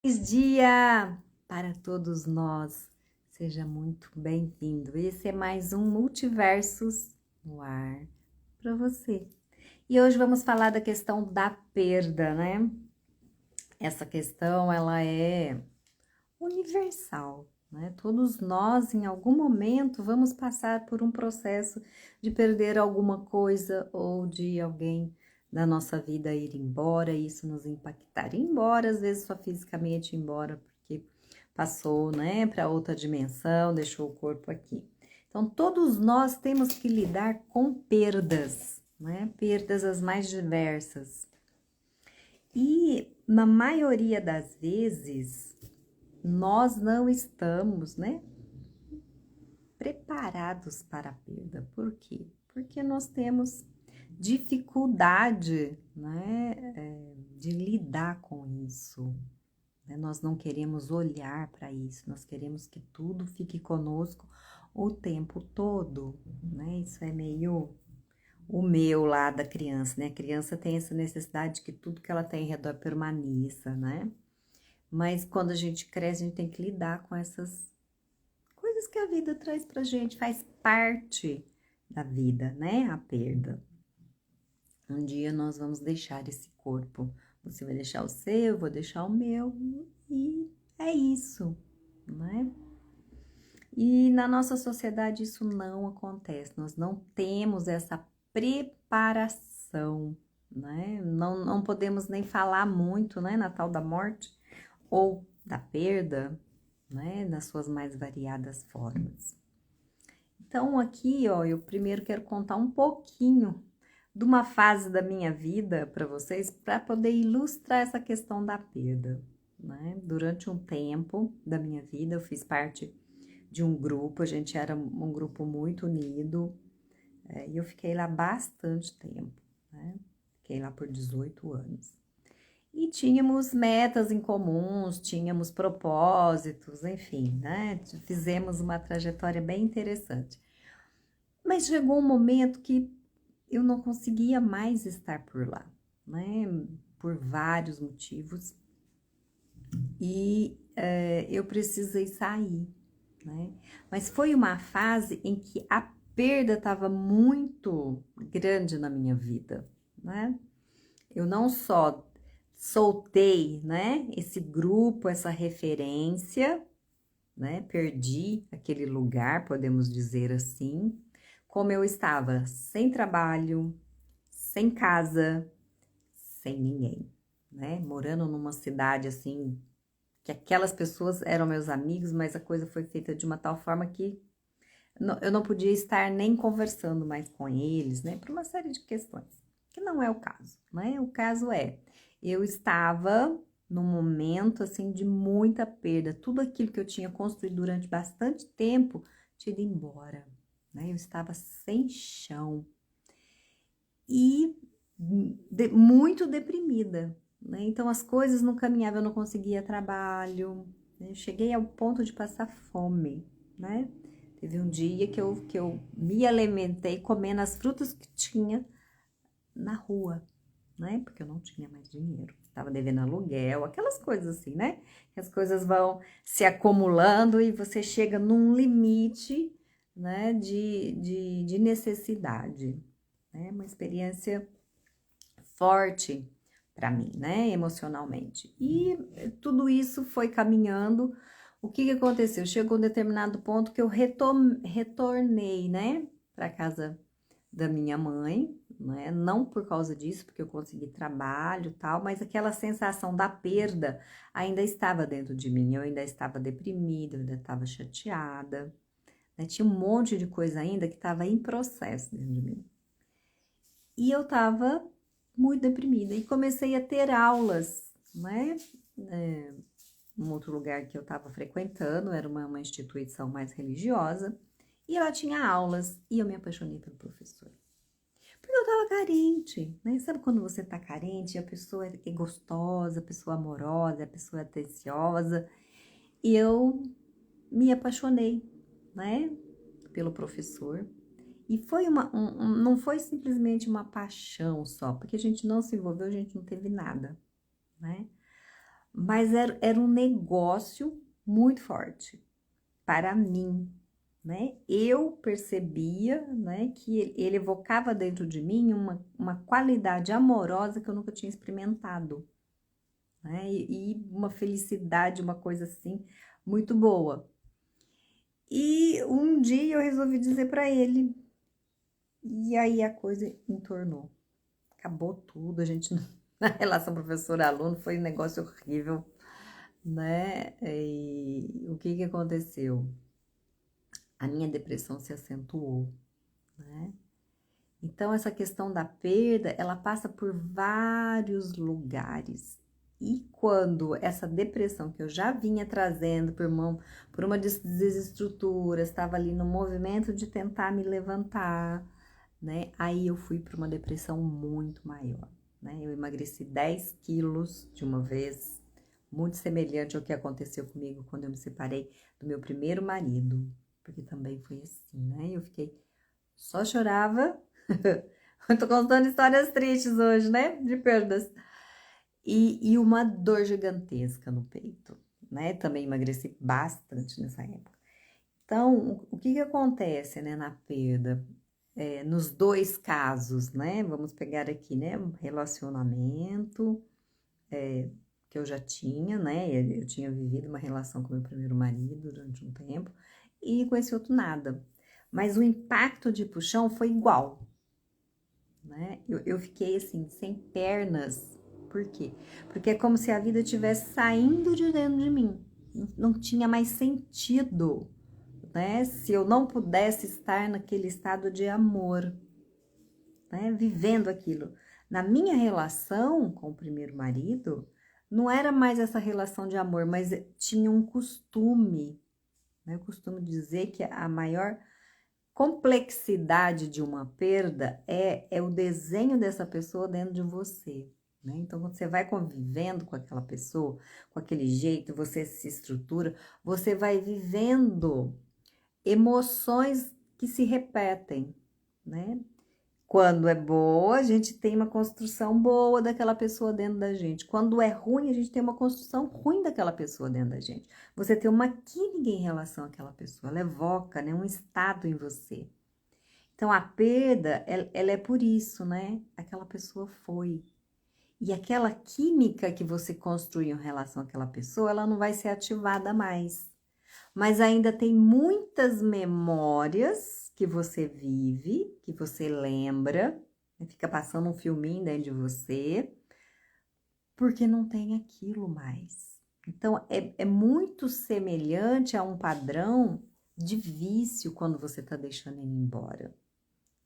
Feliz dia para todos nós. Seja muito bem-vindo. Esse é mais um Multiversos no ar para você. E hoje vamos falar da questão da perda, né? Essa questão ela é universal, né? Todos nós, em algum momento, vamos passar por um processo de perder alguma coisa ou de alguém da nossa vida ir embora, e isso nos impactar. Ir embora, às vezes só fisicamente ir embora, porque passou, né, para outra dimensão, deixou o corpo aqui. Então, todos nós temos que lidar com perdas, né? Perdas as mais diversas. E na maioria das vezes, nós não estamos, né, preparados para a perda. Por quê? Porque nós temos dificuldade, né, de lidar com isso. Né? Nós não queremos olhar para isso, nós queremos que tudo fique conosco o tempo todo, né? Isso é meio o meu lá da criança, né? A criança tem essa necessidade de que tudo que ela tem em redor permaneça, né? Mas quando a gente cresce, a gente tem que lidar com essas coisas que a vida traz pra gente, faz parte da vida, né? A perda. Um dia nós vamos deixar esse corpo. Você vai deixar o seu, eu vou deixar o meu, e é isso, né? E na nossa sociedade isso não acontece, nós não temos essa preparação, né? Não podemos nem falar muito, né, na tal da morte ou da perda, né, nas suas mais variadas formas. Então, aqui, ó, eu primeiro quero contar um pouquinho de uma fase da minha vida para vocês, para poder ilustrar essa questão da perda, né? Durante um tempo da minha vida, eu fiz parte de um grupo, a gente era um grupo muito unido, e eu fiquei lá bastante tempo, né? Fiquei lá por 18 anos. E tínhamos metas em comuns, tínhamos propósitos, enfim, né? Fizemos uma trajetória bem interessante. Mas chegou um momento que eu não conseguia mais estar por lá, né? Por vários motivos. E eu precisei sair, né? Mas foi uma fase em que a perda estava muito grande na minha vida, né? Eu não só soltei, né, esse grupo, essa referência, né? Perdi aquele lugar, podemos dizer assim, como eu estava sem trabalho, sem casa, sem ninguém, né? Morando numa cidade assim, que aquelas pessoas eram meus amigos, mas a coisa foi feita de uma tal forma que eu não podia estar nem conversando mais com eles, né? Por uma série de questões, que não é o caso, né? O caso é, eu estava num momento assim de muita perda, tudo aquilo que eu tinha construído durante bastante tempo tinha ido embora, né? Eu estava sem chão e muito deprimida, né? Então as coisas não caminhavam, eu não conseguia trabalho, né? Eu cheguei ao ponto de passar fome, né? Teve um dia que eu me alimentei comendo as frutas que tinha na rua, né? Porque eu não tinha mais dinheiro. Estava devendo aluguel, aquelas coisas assim, né? Que as coisas vão se acumulando e você chega num limite, né? De necessidade, né? Uma experiência forte para mim, né? Emocionalmente. E tudo isso foi caminhando. O que aconteceu? Chegou um determinado ponto que eu retornei, né? Para casa da minha mãe, né? Não por causa disso, porque eu consegui trabalho e tal, mas aquela sensação da perda ainda estava dentro de mim. Eu ainda estava deprimida, eu ainda estava chateada, né? Tinha um monte de coisa ainda que estava em processo dentro de mim. E eu estava muito deprimida e comecei a ter aulas, né? Um outro lugar que eu estava frequentando, era uma instituição mais religiosa, e ela tinha aulas, e eu me apaixonei pelo professor. Porque eu tava carente, né? Sabe quando você tá carente, a pessoa é gostosa, a pessoa é amorosa, a pessoa é atenciosa. E eu me apaixonei, né? Pelo professor. E foi não foi simplesmente uma paixão só, porque a gente não se envolveu, a gente não teve nada, né? mas era um negócio muito forte para mim, né? Eu percebia, né, que ele evocava dentro de mim uma qualidade amorosa que eu nunca tinha experimentado, né? E uma felicidade, uma coisa assim, muito boa. E um dia eu resolvi dizer para ele, e aí a coisa entornou. Acabou tudo, a gente, na relação professor-aluno foi um negócio horrível, né? E o que que aconteceu? A minha depressão se acentuou, né? Então, essa questão da perda, ela passa por vários lugares. E quando essa depressão que eu já vinha trazendo por uma desestrutura, estava ali no movimento de tentar me levantar, né? Aí eu fui para uma depressão muito maior, né? Eu emagreci 10 quilos de uma vez, muito semelhante ao que aconteceu comigo quando eu me separei do meu primeiro marido, porque também foi assim, né? Eu fiquei, só chorava. Eu tô contando histórias tristes hoje, né? De perdas. E uma dor gigantesca no peito, né? Também emagreci bastante nessa época. Então, o que que acontece, né, na perda? Nos dois casos, né? Vamos pegar aqui, né? Um relacionamento que eu já tinha, né? Eu tinha vivido uma relação com meu primeiro marido durante um tempo e com esse outro nada. Mas o impacto de puxão foi igual, né? Eu fiquei assim, sem pernas. Por quê? Porque é como se a vida estivesse saindo de dentro de mim. Não tinha mais sentido, né? Se eu não pudesse estar naquele estado de amor, né? Vivendo aquilo. Na minha relação com o primeiro marido, não era mais essa relação de amor, mas tinha um costume, né? Eu costumo dizer que a maior complexidade de uma perda é o desenho dessa pessoa dentro de você, né? Então, quando você vai convivendo com aquela pessoa, com aquele jeito, você se estrutura, você vai vivendo emoções que se repetem, né? Quando é boa, a gente tem uma construção boa daquela pessoa dentro da gente. Quando é ruim, a gente tem uma construção ruim daquela pessoa dentro da gente. Você tem uma química em relação àquela pessoa, ela evoca, né, um estado em você. Então, a perda, ela é por isso, né? Aquela pessoa foi. E aquela química que você construiu em relação àquela pessoa, ela não vai ser ativada mais. Mas ainda tem muitas memórias que você vive, que você lembra, né? Fica passando um filminho dentro de você, porque não tem aquilo mais. Então, é muito semelhante a um padrão de vício quando você está deixando ele embora,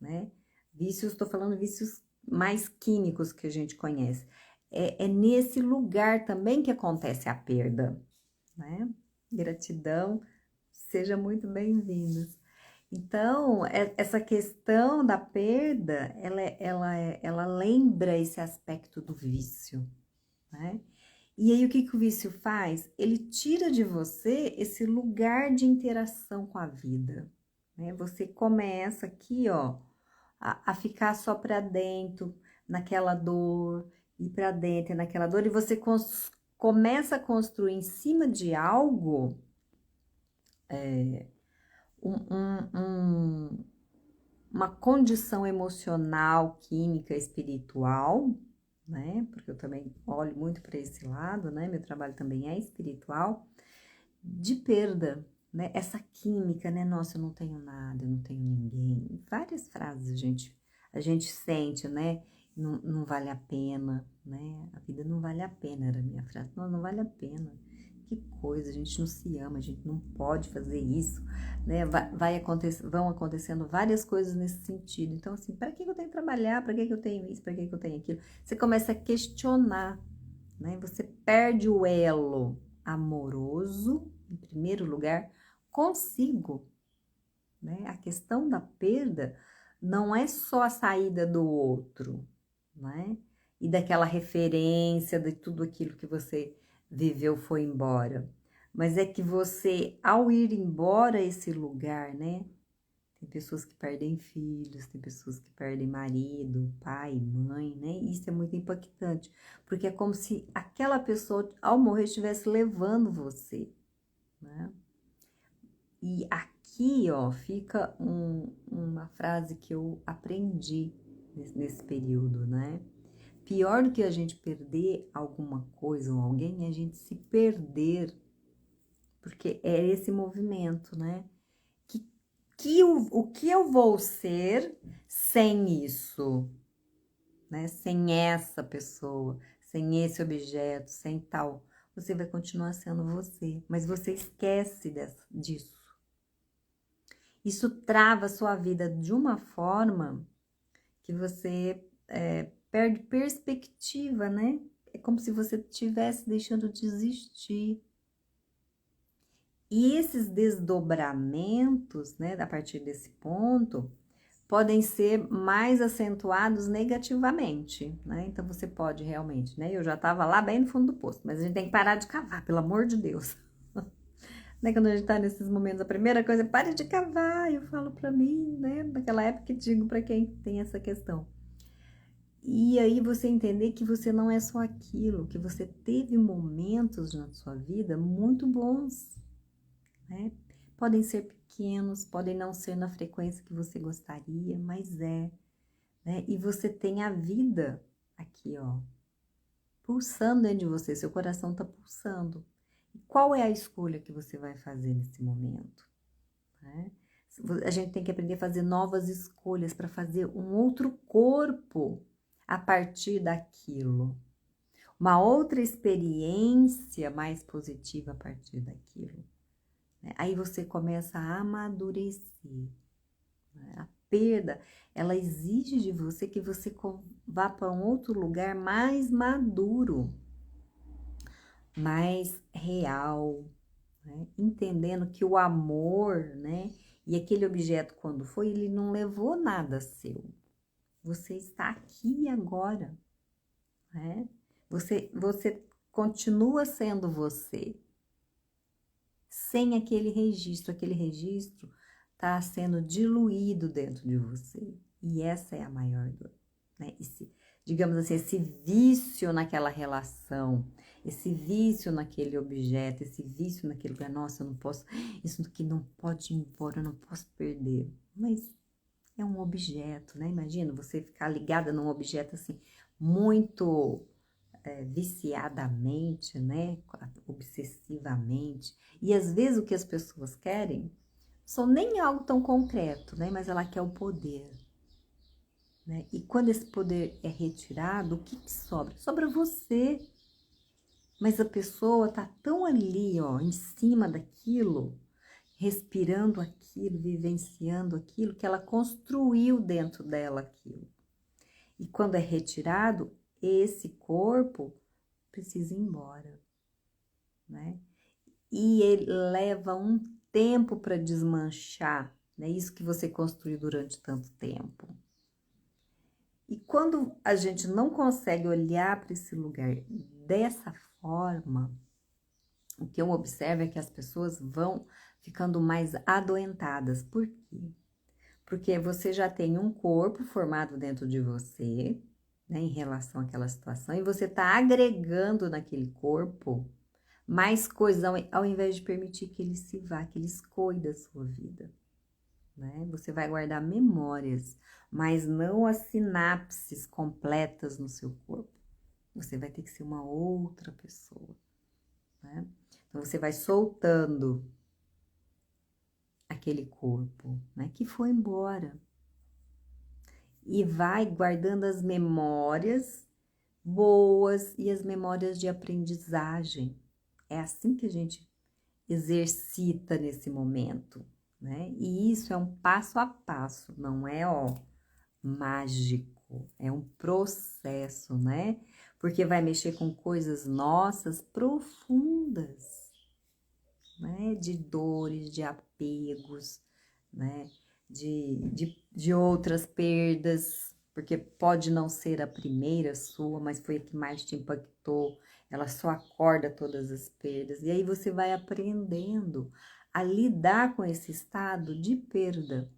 né? Vícios, estou falando vícios mais químicos que a gente conhece. É nesse lugar também que acontece a perda, né? Gratidão, seja muito bem-vindos. Então, essa questão da perda, ela lembra esse aspecto do vício, né? E aí, o que que o vício faz? Ele tira de você esse lugar de interação com a vida, né? Você começa aqui, ó, a ficar só para dentro, naquela dor, ir para dentro naquela dor, e você começa a construir em cima de algo um- um- um- uma condição emocional, química, espiritual, né? Porque eu também olho muito para esse lado, né? Meu trabalho também é espiritual, de perda, né? Essa química, né? Nossa, eu não tenho nada, eu não tenho ninguém. Várias frases a gente sente, né? Não, não vale a pena, né? A vida não vale a pena, era a minha frase. Não, não vale a pena. Que coisa, a gente não se ama, a gente não pode fazer isso, né? Vão acontecendo várias coisas nesse sentido. Então, assim, para que eu tenho que trabalhar? Para que eu tenho isso? Para que eu tenho aquilo? Você começa a questionar, né? Você perde o elo amoroso, em primeiro lugar, consigo, né? A questão da perda não é só a saída do outro, né? E daquela referência de tudo aquilo que você viveu foi embora. Mas é que você, ao ir embora esse lugar, né? Tem pessoas que perdem filhos, tem pessoas que perdem marido, pai, mãe, né? Isso é muito impactante, porque é como se aquela pessoa, ao morrer, estivesse levando você, né? E aqui, ó, fica uma frase que eu aprendi nesse período, né? Pior do que a gente perder alguma coisa ou alguém é a gente se perder, porque é esse movimento, né? O que eu vou ser sem isso, né? Sem essa pessoa, sem esse objeto, sem tal. Você vai continuar sendo você, mas você esquece disso. Isso trava a sua vida de uma forma que você perde perspectiva, né? É como se você estivesse deixando de existir. E esses desdobramentos, né, a partir desse ponto, podem ser mais acentuados negativamente, né? Então você pode realmente, né? Eu já estava lá bem no fundo do poço, mas a gente tem que parar de cavar, pelo amor de Deus. Né? Quando a gente tá nesses momentos, a primeira coisa é pare de cavar, eu falo pra mim, né? Naquela época, digo pra quem tem essa questão. E aí você entender que você não é só aquilo, que você teve momentos na sua vida muito bons, né? Podem ser pequenos, podem não ser na frequência que você gostaria, mas né? E você tem a vida aqui, ó, pulsando dentro de você, seu coração tá pulsando. E qual é a escolha que você vai fazer nesse momento, né? A gente tem que aprender a fazer novas escolhas para fazer um outro corpo a partir daquilo. Uma outra experiência mais positiva a partir daquilo. Aí você começa a amadurecer. A perda, ela exige de você que você vá para um outro lugar mais maduro, mais real, né? Entendendo que o amor, né? E aquele objeto, quando foi, ele não levou nada seu. Você está aqui agora, né? Você continua sendo você, sem aquele registro. Aquele registro está sendo diluído dentro de você. E essa é a maior dor, né? Digamos assim, esse vício naquela relação, esse vício naquele objeto, esse vício naquele lugar. Nossa, eu não posso, isso aqui não pode ir embora, eu não posso perder. Mas é um objeto, né? Imagina você ficar ligada num objeto assim, muito viciadamente, né? Obsessivamente. E às vezes o que as pessoas querem são nem algo tão concreto, né? Mas ela quer o poder, né? E quando esse poder é retirado, o que sobra? Sobra você. Mas a pessoa tá tão ali, ó, em cima daquilo, respirando aquilo, vivenciando aquilo, que ela construiu dentro dela aquilo. E quando é retirado, esse corpo precisa ir embora, né? E ele leva um tempo para desmanchar, né? Isso que você construiu durante tanto tempo. E quando a gente não consegue olhar para esse lugar dessa forma, o que eu observo é que as pessoas vão ficando mais adoentadas. Por quê? Porque você já tem um corpo formado dentro de você, né, em relação àquela situação, e você está agregando naquele corpo mais coisas, ao invés de permitir que ele se vá, que ele escoe da sua vida, né? Você vai guardar memórias, mas não as sinapses completas no seu corpo. Você vai ter que ser uma outra pessoa, né? Então, você vai soltando aquele corpo, né, que foi embora. E vai guardando as memórias boas e as memórias de aprendizagem. É assim que a gente exercita nesse momento, né? E isso é um passo a passo, não é, ó, mágico, é um processo, né? Porque vai mexer com coisas nossas profundas, né? De dores, de apegos, né? De outras perdas, porque pode não ser a primeira sua, mas foi a que mais te impactou. Ela só acorda todas as perdas. E aí você vai aprendendo a lidar com esse estado de perda,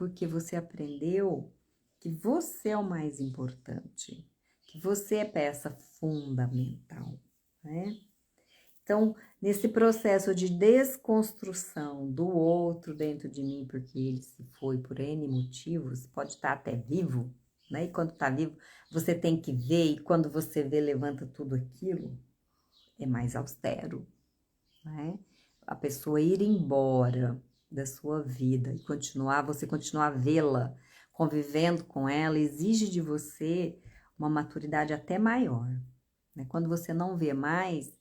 porque você aprendeu que você é o mais importante, que você é peça fundamental, né? Então, nesse processo de desconstrução do outro dentro de mim, porque ele se foi por N motivos, pode estar até vivo, né? E quando está vivo, você tem que ver, e quando você vê, levanta tudo aquilo, é mais austero, né? A pessoa ir embora da sua vida e você continuar a vê-la, convivendo com ela, exige de você uma maturidade até maior, né? Quando você não vê mais,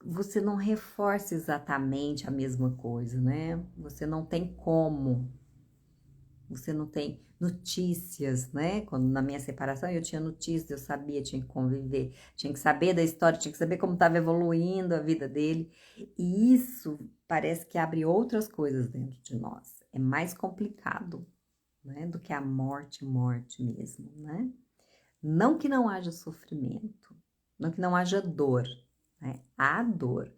você não reforça exatamente a mesma coisa, né? Você não tem como, você não tem notícias, né? Quando na minha separação eu tinha notícias, eu sabia, tinha que conviver, tinha que saber da história, tinha que saber como estava evoluindo a vida dele. E isso parece que abre outras coisas dentro de nós. É mais complicado, né? Do que a morte mesmo, né? Não que não haja sofrimento, não que não haja dor, né? Há dor.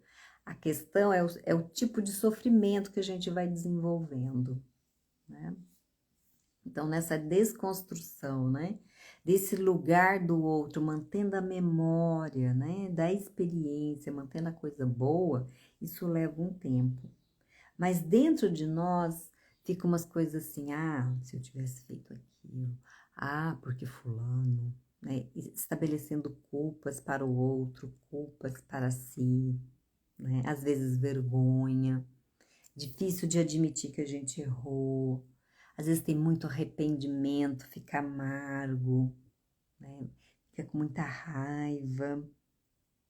A questão é o tipo de sofrimento que a gente vai desenvolvendo, né? Então, nessa desconstrução, né, desse lugar do outro, mantendo a memória, né, da experiência, mantendo a coisa boa, isso leva um tempo. Mas dentro de nós ficam umas coisas assim, se eu tivesse feito aquilo, porque fulano, né, estabelecendo culpas para o outro, culpas para si, né, às vezes vergonha, difícil de admitir que a gente errou. Às vezes tem muito arrependimento, fica amargo, né? Fica com muita raiva,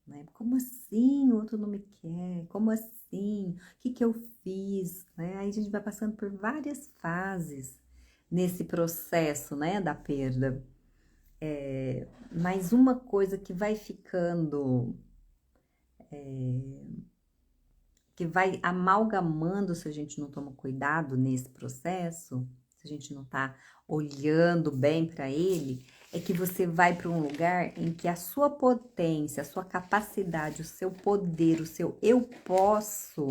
né? Como assim o outro não me quer? Como assim? O que eu fiz? Né? Aí a gente vai passando por várias fases nesse processo, né, da perda. Mas uma coisa que vai ficando, que vai amalgamando se a gente não toma cuidado nesse processo, se a gente não tá olhando bem para ele, é que você vai para um lugar em que a sua potência, a sua capacidade, o seu poder, o seu eu posso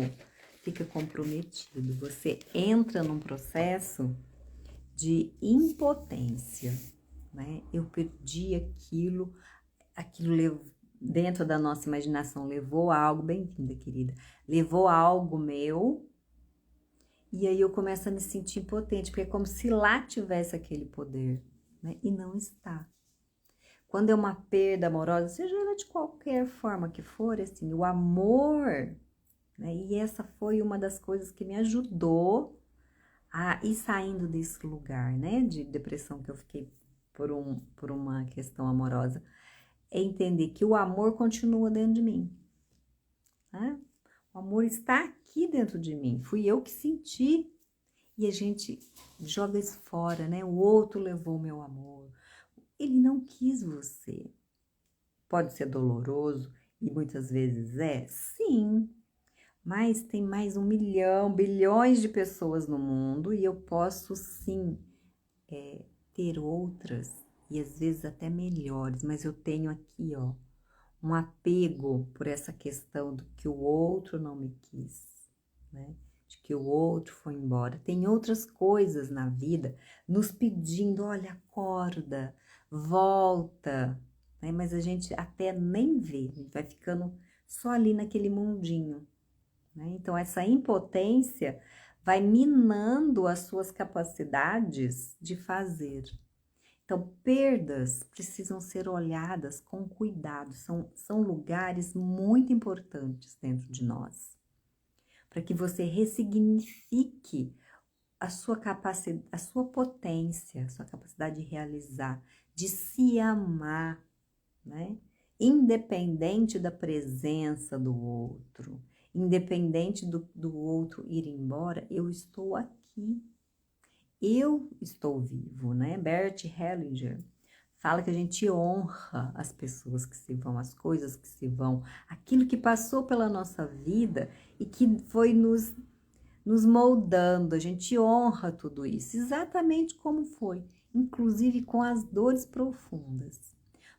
fica comprometido. Você entra num processo de impotência, né? Eu perdi aquilo dentro da nossa imaginação levou a algo, bem-vinda, querida, levou a algo meu, e aí eu começo a me sentir impotente, porque é como se lá tivesse aquele poder, né? E não está. Quando é uma perda amorosa, seja ela de qualquer forma que for, assim, o amor, né? E essa foi uma das coisas que me ajudou a ir saindo desse lugar, né? De depressão que eu fiquei por uma questão amorosa. É entender que o amor continua dentro de mim, né? O amor está aqui dentro de mim, fui eu que senti, e a gente joga isso fora, né? O outro levou o meu amor, ele não quis você. Pode ser doloroso, e muitas vezes sim, mas tem mais 1 milhão, bilhões de pessoas no mundo, e eu posso sim ter outras, e às vezes até melhores, mas eu tenho aqui, ó, um apego por essa questão do que o outro não me quis, né? De que o outro foi embora. Tem outras coisas na vida nos pedindo, olha, acorda, volta, né? Mas a gente até nem vê, a gente vai ficando só ali naquele mundinho, né? Então, essa impotência vai minando as suas capacidades de fazer. Então, perdas precisam ser olhadas com cuidado, são lugares muito importantes dentro de nós, para que você ressignifique a sua capacidade, a sua potência, a sua capacidade de realizar, de se amar, né? Independente da presença do outro, independente do outro ir embora, eu estou aqui. Eu estou vivo, né? Bert Hellinger fala que a gente honra as pessoas que se vão, as coisas que se vão, aquilo que passou pela nossa vida e que foi nos moldando, a gente honra tudo isso, exatamente como foi, inclusive com as dores profundas,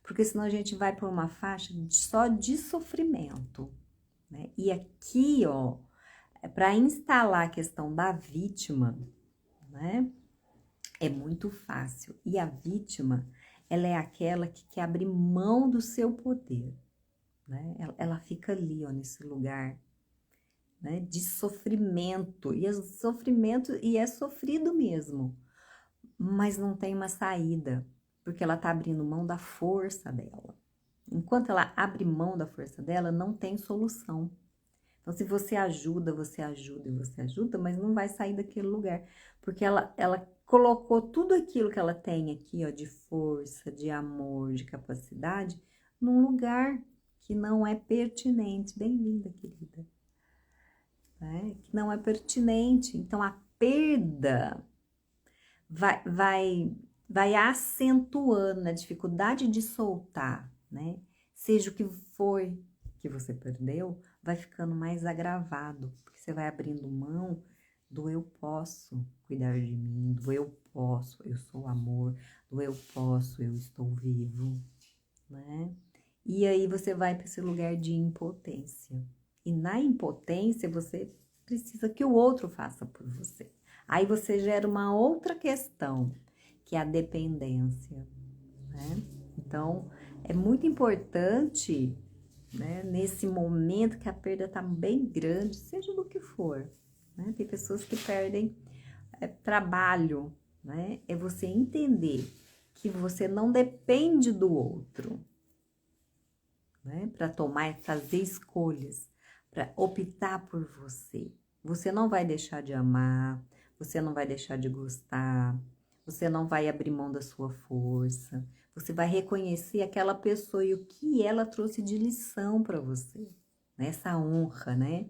porque senão a gente vai para uma faixa só de sofrimento, né? E aqui, ó, para instalar a questão da vítima, né? É muito fácil. E a vítima, ela é aquela que quer abrir mão do seu poder, né? Ela fica ali, ó, nesse lugar, né, de sofrimento. E é sofrido mesmo, mas não tem uma saída, porque ela tá abrindo mão da força dela. Enquanto ela abre mão da força dela, não tem solução. Então, se você ajuda, você ajuda e você ajuda, mas não vai sair daquele lugar. Porque ela colocou tudo aquilo que ela tem aqui, ó, de força, de amor, de capacidade, num lugar que não é pertinente. Bem-vinda, querida. Né? Que não é pertinente. Então, a perda vai acentuando a dificuldade de soltar, né? Seja o que for que você perdeu, vai ficando mais agravado, porque você vai abrindo mão do eu posso cuidar de mim, do eu posso, eu sou amor, do eu posso, eu estou vivo, né? E aí você vai para esse lugar de impotência. E na impotência você precisa que o outro faça por você. Aí você gera uma outra questão, que é a dependência, né? Então, é muito importante, né, nesse momento que a perda está bem grande, seja do que for, né? Tem pessoas que perdem trabalho, né? É você entender que você não depende do outro, né? Para tomar e fazer escolhas, para optar por você. Você não vai deixar de amar, você não vai deixar de gostar, você não vai abrir mão da sua força, você vai reconhecer aquela pessoa e o que ela trouxe de lição para você, né? Essa honra, né?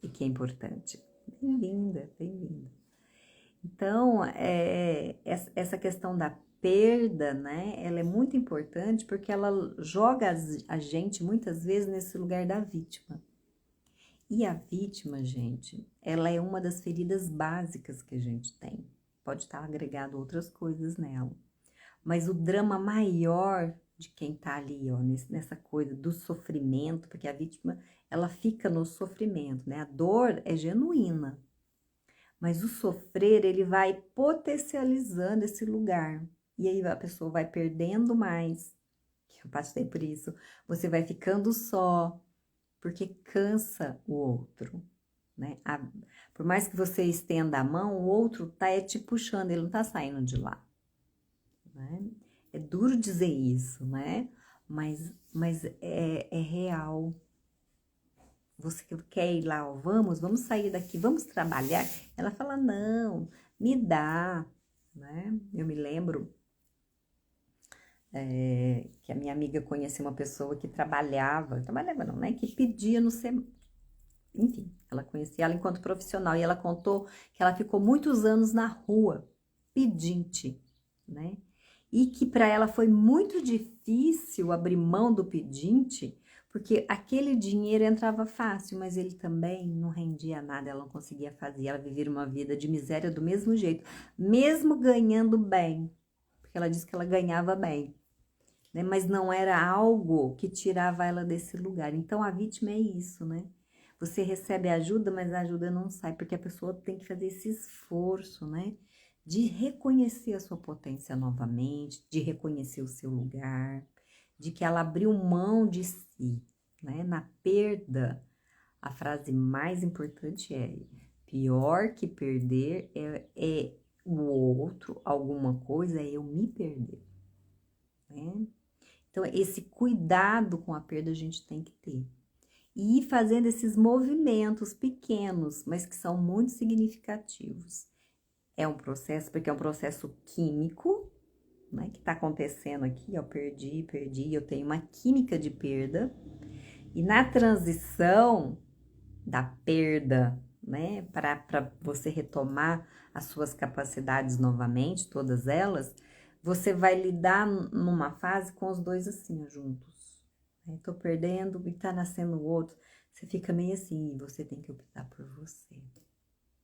E que é importante. Bem-vinda, bem-vinda. Então, essa questão da perda, né? Ela é muito importante porque ela joga a gente muitas vezes nesse lugar da vítima. E a vítima, gente, ela é uma das feridas básicas que a gente tem. Pode estar agregado outras coisas nela. Mas o drama maior de quem tá ali, ó, nessa coisa do sofrimento, porque a vítima, ela fica no sofrimento, né? A dor é genuína. Mas o sofrer, ele vai potencializando esse lugar. E aí a pessoa vai perdendo mais. Eu passei por isso. Você vai ficando só, porque cansa o outro, né? Por mais que você estenda a mão, o outro tá te puxando, ele não tá saindo de lá, né? É duro dizer isso, né? Mas é real. Você quer ir lá, ó, vamos sair daqui, vamos trabalhar. Ela fala, não, me dá, né? Eu me lembro que a minha amiga conhecia uma pessoa que trabalhava não, né? Que pedia no enfim, ela conhecia ela enquanto profissional e ela contou que ela ficou muitos anos na rua, pedinte, né? E que para ela foi muito difícil abrir mão do pedinte, porque aquele dinheiro entrava fácil, mas ele também não rendia nada, ela não conseguia fazer, ela vivia uma vida de miséria do mesmo jeito, mesmo ganhando bem, porque ela disse que ela ganhava bem, né? Mas não era algo que tirava ela desse lugar. Então a vítima é isso, né? Você recebe ajuda, mas a ajuda não sai, porque a pessoa tem que fazer esse esforço, né? De reconhecer a sua potência novamente, de reconhecer o seu lugar, de que ela abriu mão de si, né? Na perda, a frase mais importante é: pior que perder é o outro, alguma coisa, é eu me perder, né? Então, esse cuidado com a perda a gente tem que ter. E ir fazendo esses movimentos pequenos, mas que são muito significativos. É um processo, porque é um processo químico, né, que tá acontecendo aqui, ó, perdi, eu tenho uma química de perda. E na transição da perda, né, para você retomar as suas capacidades novamente, todas elas, você vai lidar numa fase com os dois assim, ó, juntos. Tô perdendo e tá nascendo o outro. Você fica meio assim, e você tem que optar por você,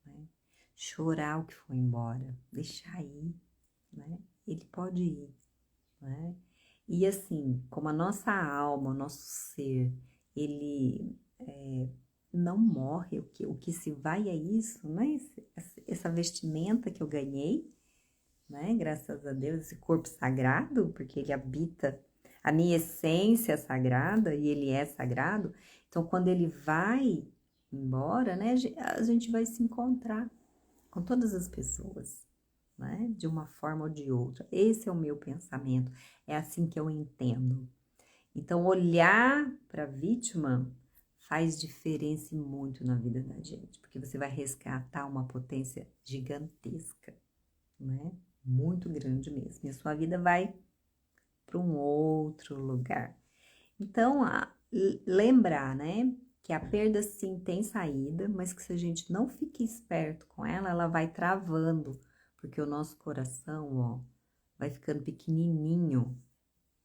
né? Chorar o que foi embora, deixar ir, né? Ele pode ir, né? E assim, como a nossa alma, o nosso ser, ele não morre, o que se vai é isso, né? Essa vestimenta que eu ganhei, né? Graças a Deus, esse corpo sagrado, porque ele habita a minha essência sagrada e ele é sagrado. Então, quando ele vai embora, né? A gente vai se encontrar com todas as pessoas, né? De uma forma ou de outra. Esse é o meu pensamento, é assim que eu entendo. Então, olhar para a vítima faz diferença muito na vida da gente, porque você vai resgatar uma potência gigantesca, né? Muito grande mesmo. E a sua vida vai para um outro lugar. Então, lembrar, né? Que a perda sim tem saída, mas que se a gente não fica esperto com ela, ela vai travando, porque o nosso coração, ó, vai ficando pequenininho,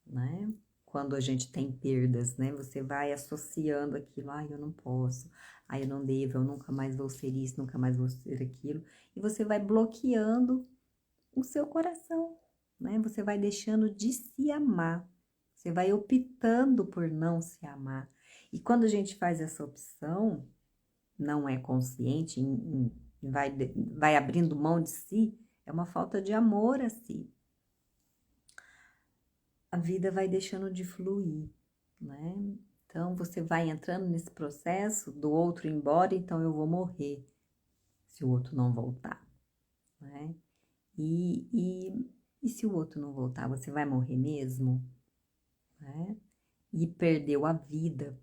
né? Quando a gente tem perdas, né? Você vai associando aquilo, eu não posso, eu não devo, eu nunca mais vou ser isso, nunca mais vou ser aquilo, e você vai bloqueando o seu coração, né? Você vai deixando de se amar, você vai optando por não se amar. E quando a gente faz essa opção, não é consciente, vai abrindo mão de si, é uma falta de amor a si. A vida vai deixando de fluir, né? Então, você vai entrando nesse processo do outro ir embora, então eu vou morrer se o outro não voltar, né? E se o outro não voltar, você vai morrer mesmo, né? E perdeu a vida,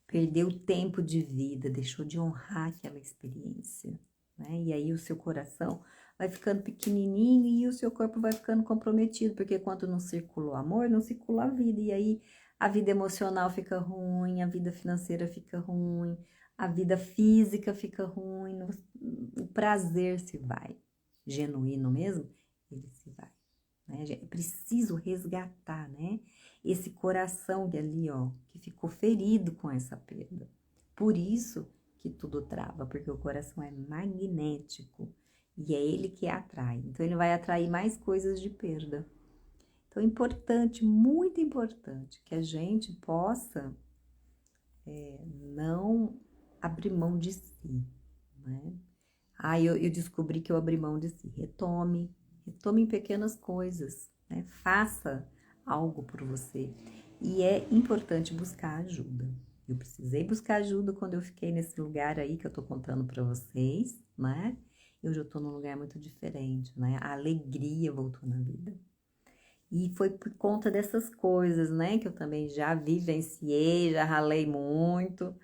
perdeu o tempo de vida, deixou de honrar aquela experiência, né? E aí o seu coração vai ficando pequenininho e o seu corpo vai ficando comprometido, porque quando não circula o amor, não circula a vida, e aí a vida emocional fica ruim, a vida financeira fica ruim, a vida física fica ruim, o prazer se vai, genuíno mesmo, ele se vai, né? É preciso resgatar, né? Esse coração que ali, ó, que ficou ferido com essa perda. Por isso que tudo trava, porque o coração é magnético e é ele que atrai. Então, ele vai atrair mais coisas de perda. Então, é importante, muito importante, que a gente possa não abrir mão de si, né? Eu descobri que eu abri mão de si. Retome em pequenas coisas, né? Faça algo por você. E é importante buscar ajuda. Eu precisei buscar ajuda quando eu fiquei nesse lugar aí que eu tô contando para vocês, né? Eu já tô num lugar muito diferente, né? A alegria voltou na vida. E foi por conta dessas coisas, né? Que eu também já vivenciei, já ralei muito,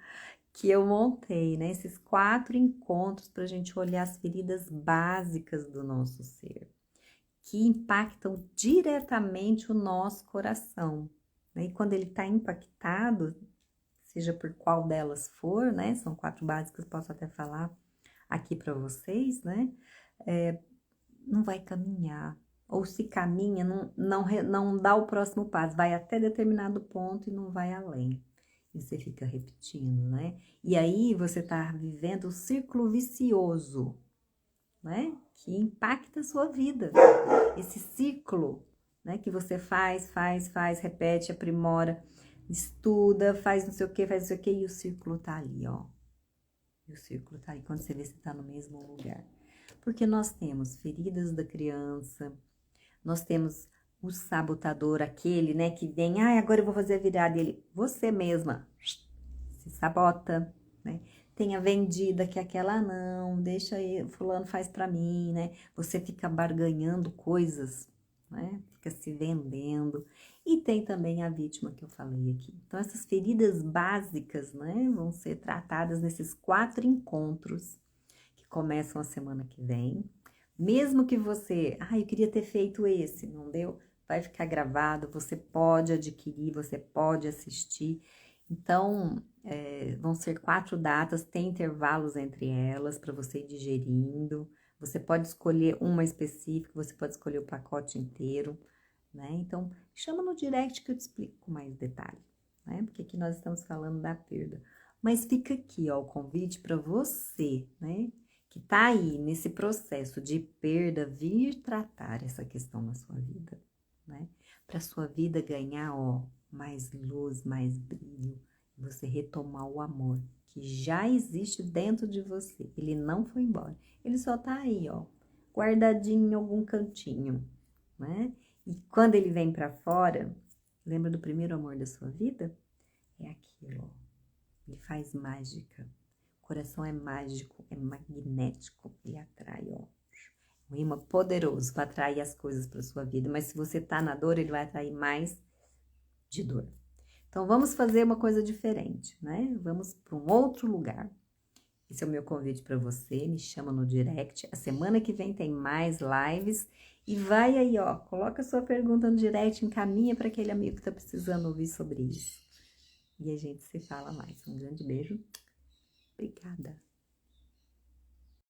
que eu montei, né? Esses 4 encontros para a gente olhar as feridas básicas do nosso ser, que impactam diretamente o nosso coração, né? E quando ele está impactado, seja por qual delas for, né? São 4 básicas, posso até falar aqui para vocês, né? Não vai caminhar. Ou se caminha, não dá o próximo passo, vai até determinado ponto e não vai além. E você fica repetindo, né? E aí você tá vivendo o círculo vicioso, né? Que impacta a sua vida. Esse ciclo, né? Que você faz, repete, aprimora, estuda, faz não sei o que, e o círculo tá ali, ó. E o círculo tá ali, quando você vê, você tá no mesmo lugar. Porque nós temos feridas da criança, nós temos o sabotador, aquele, né, que vem, agora eu vou fazer a virada, e ele, você mesma, se sabota, né? Tem a vendida, que é aquela, não, deixa aí, fulano faz pra mim, né? Você fica barganhando coisas, né? Fica se vendendo. E tem também a vítima que eu falei aqui. Então, essas feridas básicas, né, vão ser tratadas nesses 4 encontros que começam a semana que vem. Mesmo que você, eu queria ter feito esse, não deu? Vai ficar gravado, você pode adquirir, você pode assistir. Então, vão ser 4 datas, tem intervalos entre elas para você ir digerindo. Você pode escolher uma específica, você pode escolher o pacote inteiro, né? Então, chama no direct que eu te explico com mais detalhe, né? Porque aqui nós estamos falando da perda. Mas fica aqui, ó, o convite para você, né? Que tá aí nesse processo de perda, vir tratar essa questão na sua vida, né? Para sua vida ganhar, ó, mais luz, mais brilho, você retomar o amor que já existe dentro de você. Ele não foi embora. Ele só tá aí, ó, guardadinho em algum cantinho, né? E quando ele vem para fora, lembra do primeiro amor da sua vida? É aquilo, ó. Ele faz mágica. O coração é mágico, é magnético. Ele atrai, ó. Um imã poderoso para atrair as coisas para sua vida. Mas se você tá na dor, ele vai atrair mais de dor. Então, vamos fazer uma coisa diferente, né? Vamos para um outro lugar. Esse é o meu convite para você. Me chama no direct. A semana que vem tem mais lives. E vai aí, ó. Coloca a sua pergunta no direct, encaminha para aquele amigo que tá precisando ouvir sobre isso. E a gente se fala mais. Um grande beijo. Obrigada.